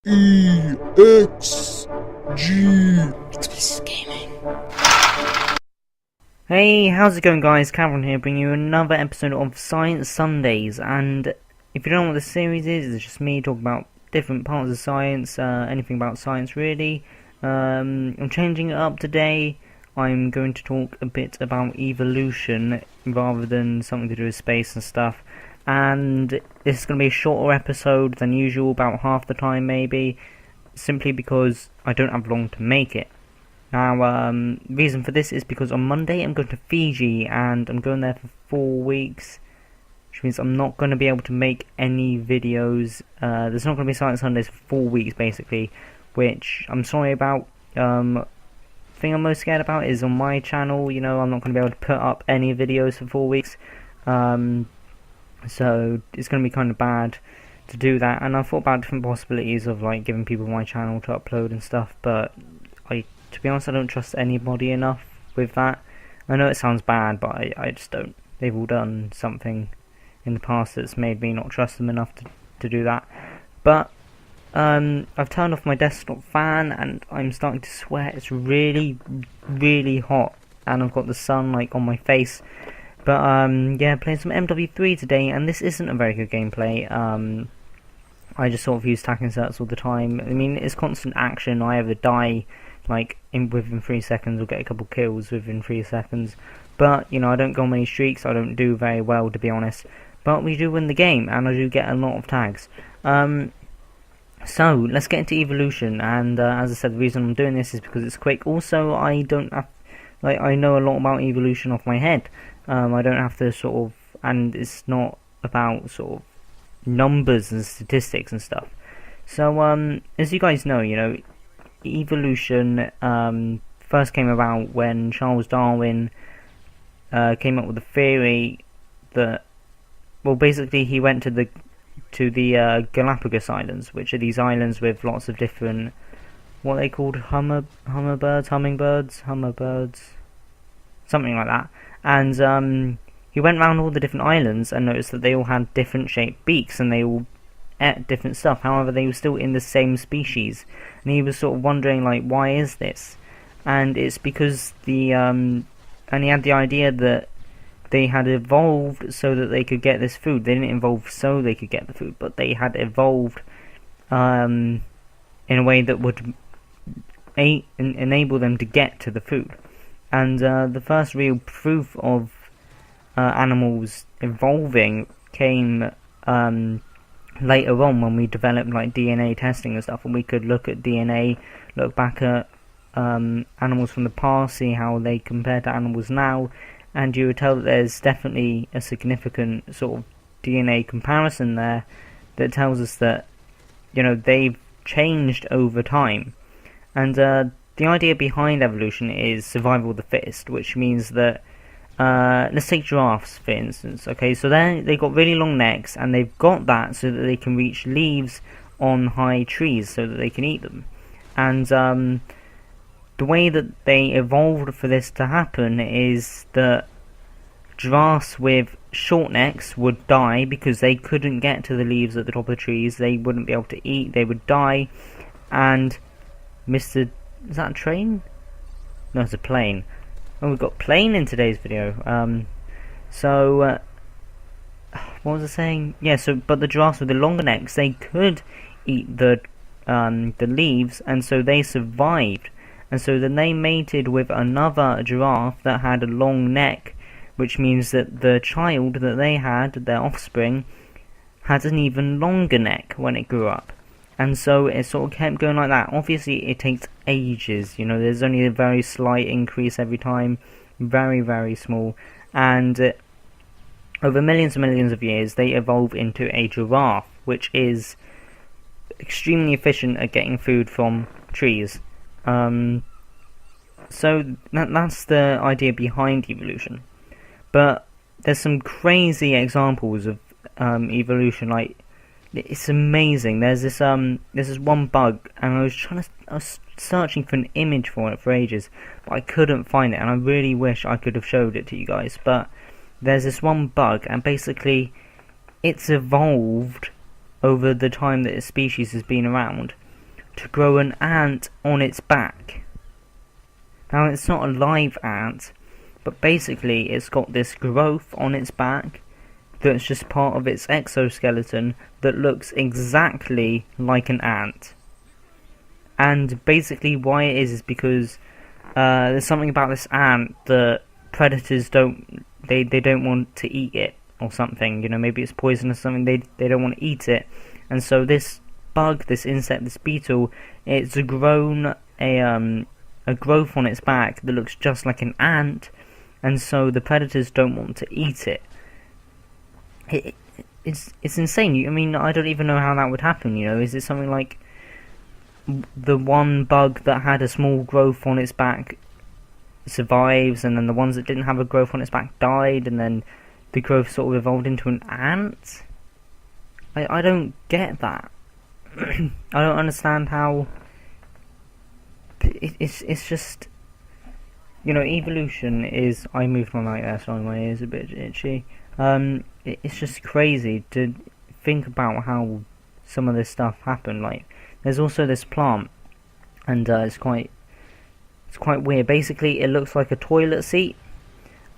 EXG. Explicit Gaming. Hey, how's it going, guys? Calvaryn here, bringing you another episode of Science Sundays. And if you don't know what this series is, it's just me talking about different parts of science, anything about science really. I'm changing it up today. I'm going to talk a bit about evolution rather than something to do with space and stuff. And this is going to be a shorter episode than usual, about half the time maybe, simply because I don't have long to make it. Now, reason for this is because on Monday I'm going to Fiji, and I'm going there for 4 weeks, which means I'm not going to be able to make any videos. There's not going to be Science Sundays for 4 weeks, basically, which I'm sorry about. Thing I'm most scared about is on my channel, you know, I'm not going to be able to put up any videos for 4 weeks. So it's going to be kind of bad to do that, and I've thought about different possibilities of like giving people my channel to upload and stuff, but to be honest, I don't trust anybody enough with that. I know it sounds bad, but I just don't. They've all done something in the past that's made me not trust them enough to do that. But I've turned off my desktop fan and I'm starting to sweat. It's really, really hot, and I've got the sun like on my face. But yeah, playing some MW3 today, and this isn't a very good gameplay. I just sort of use tack inserts all the time. I mean, it's constant action. I either die like within 3 seconds or get a couple kills within 3 seconds. But, you know, I don't go on many streaks. I don't do very well, to be honest. But we do win the game, and I do get a lot of tags. So, let's get into evolution. And as I said, the reason I'm doing this is because it's quick. Also, I don't have, like, I know a lot about evolution off my head. I don't have to sort of, and it's not about sort of numbers and statistics and stuff. So, as you guys know, you know, evolution first came about when Charles Darwin came up with the theory that, well, basically he went to the Galapagos Islands, which are these islands with lots of different, what are they called, hummingbirds, something like that. And he went around all the different islands and noticed that they all had different shaped beaks, and they all ate different stuff. However, they were still in the same species, and he was sort of wondering, like, why is this? And it's because and he had the idea that they had evolved so that they could get this food. They didn't evolve so they could get the food, but they had evolved in a way that would enable them to get to the food. And the first real proof of animals evolving came later on, when we developed like DNA testing and stuff, and we could look at DNA, look back at animals from the past, see how they compare to animals now, and you would tell that there's definitely a significant sort of DNA comparison there that tells us that, you know, they've changed over time. And the idea behind evolution is survival of the fittest, which means that let's take giraffes for instance. Okay, so they got really long necks, and they've got that so that they can reach leaves on high trees so that they can eat them. And the way that they evolved for this to happen is that giraffes with short necks would die because they couldn't get to the leaves at the top of the trees. They wouldn't be able to eat. They would die. And is that a train? No, it's a plane. Oh, we've got plane in today's video. What was I saying? Yeah, but the giraffes with the longer necks, they could eat the leaves, and so they survived. And so then they mated with another giraffe that had a long neck, which means that the child that they had, their offspring, had an even longer neck when it grew up. And so it sort of kept going like that. Obviously, it takes ages. You know, there's only a very slight increase every time, very, very small. And over millions and millions of years, they evolve into a giraffe, which is extremely efficient at getting food from trees. So that's the idea behind evolution. But there's some crazy examples of evolution, like, it's amazing. There's this one bug, and I was searching for an image for it for ages, but I couldn't find it, and I really wish I could have showed it to you guys. But there's this one bug, and basically it's evolved over the time that its species has been around, to grow an ant on its back. Now, it's not a live ant, but basically it's got this growth on its back that's just part of its exoskeleton that looks exactly like an ant. And basically why it is because there's something about this ant that predators don't want to eat it or something. You know, maybe it's poisonous or something. They don't want to eat it, and so this bug, this insect, this beetle, it's grown a growth on its back that looks just like an ant, and so the predators don't want to eat it. It's insane. I mean, I don't even know how that would happen. You know, is it something like the one bug that had a small growth on its back survives, and then the ones that didn't have a growth on its back died, and then the growth sort of evolved into an ant? I don't get that. I don't understand how. It's just, you know, evolution is. I moved my mic there, sorry, my ear's a bit itchy. It's just crazy to think about how some of this stuff happened. Like, there's also this plant, and it's quite weird. Basically, it looks like a toilet seat,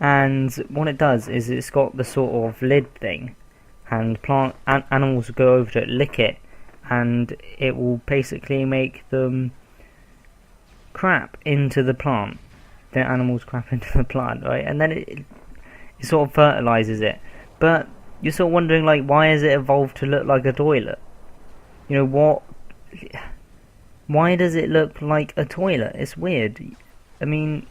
and what it does is it's got the sort of lid thing, and animals will go over to it, lick it, and it will basically make them crap into the plant. The animals crap into the plant, right? And then it sort of fertilizes it. But you're sort of wondering, like, why has it evolved to look like a toilet? You know, what? Why does it look like a toilet? It's weird. I mean,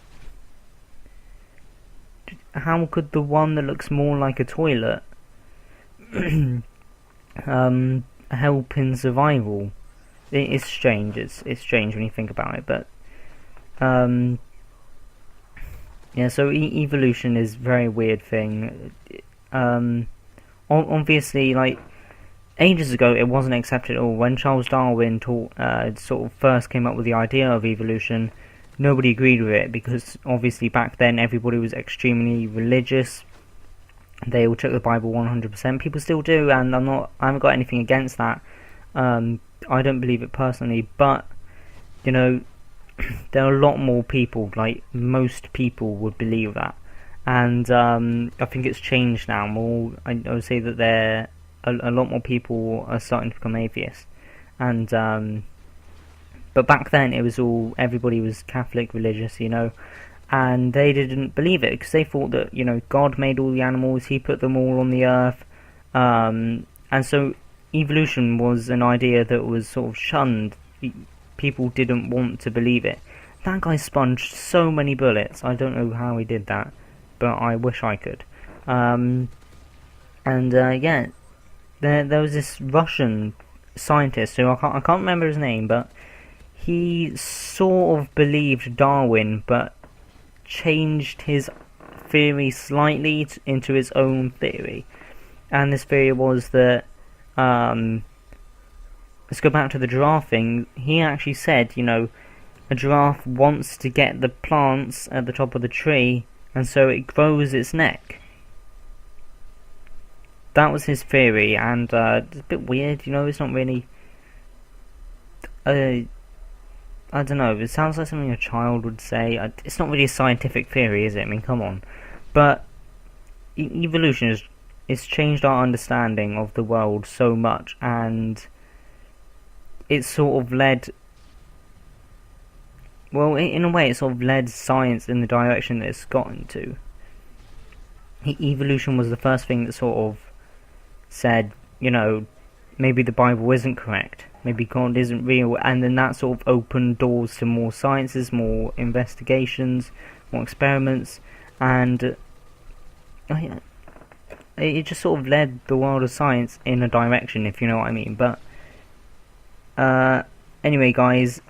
how could the one that looks more like a toilet help in survival? It's strange. It's strange when you think about it, but yeah. So evolution is a very weird thing. Obviously, like, ages ago, it wasn't accepted at all. When Charles Darwin sort of first came up with the idea of evolution, nobody agreed with it, because obviously back then everybody was extremely religious. They all took the Bible 100%. People still do, and I haven't got anything against that. I don't believe it personally, but, you know, there are a lot more people, like most people would believe that. And I think it's changed now. I would say that there a lot more people are starting to become atheists, and but back then it was everybody was Catholic religious, you know, and they didn't believe it because they thought that, you know, God made all the animals, He put them all on the earth, and so evolution was an idea that was sort of shunned. People didn't want to believe it. That guy sponged so many bullets. I don't know how he did that, but I wish I could. Yeah, there was this Russian scientist who I can't remember his name, but he sort of believed Darwin, but changed his theory slightly into his own theory. And this theory was that, let's go back to the giraffe thing. He actually said, you know, a giraffe wants to get the plants at the top of the tree, and so it grows its neck. That was his theory, and it's a bit weird, you know, it's not really... I don't know, it sounds like something a child would say. It's not really a scientific theory, is it? I mean, come on. But evolution it's changed our understanding of the world so much, and it's sort of led... Well, in a way, it sort of led science in the direction that it's gotten to. Evolution was the first thing that sort of said, you know, maybe the Bible isn't correct, maybe God isn't real, and then that sort of opened doors to more sciences, more investigations, more experiments, and it just sort of led the world of science in a direction, if you know what I mean. But anyway, guys,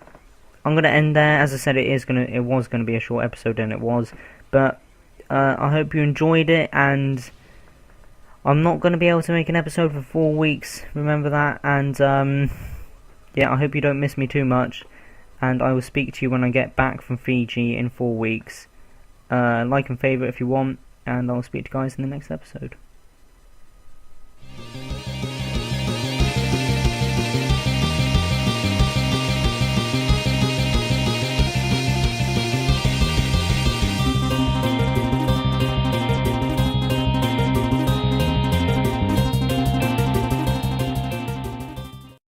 I'm gonna end there. As I said, it was gonna be a short episode, and it was, but I hope you enjoyed it, and I'm not going to be able to make an episode for 4 weeks, remember that, and yeah, I hope you don't miss me too much, and I will speak to you when I get back from Fiji in 4 weeks. Like and favourite if you want, and I'll speak to you guys in the next episode.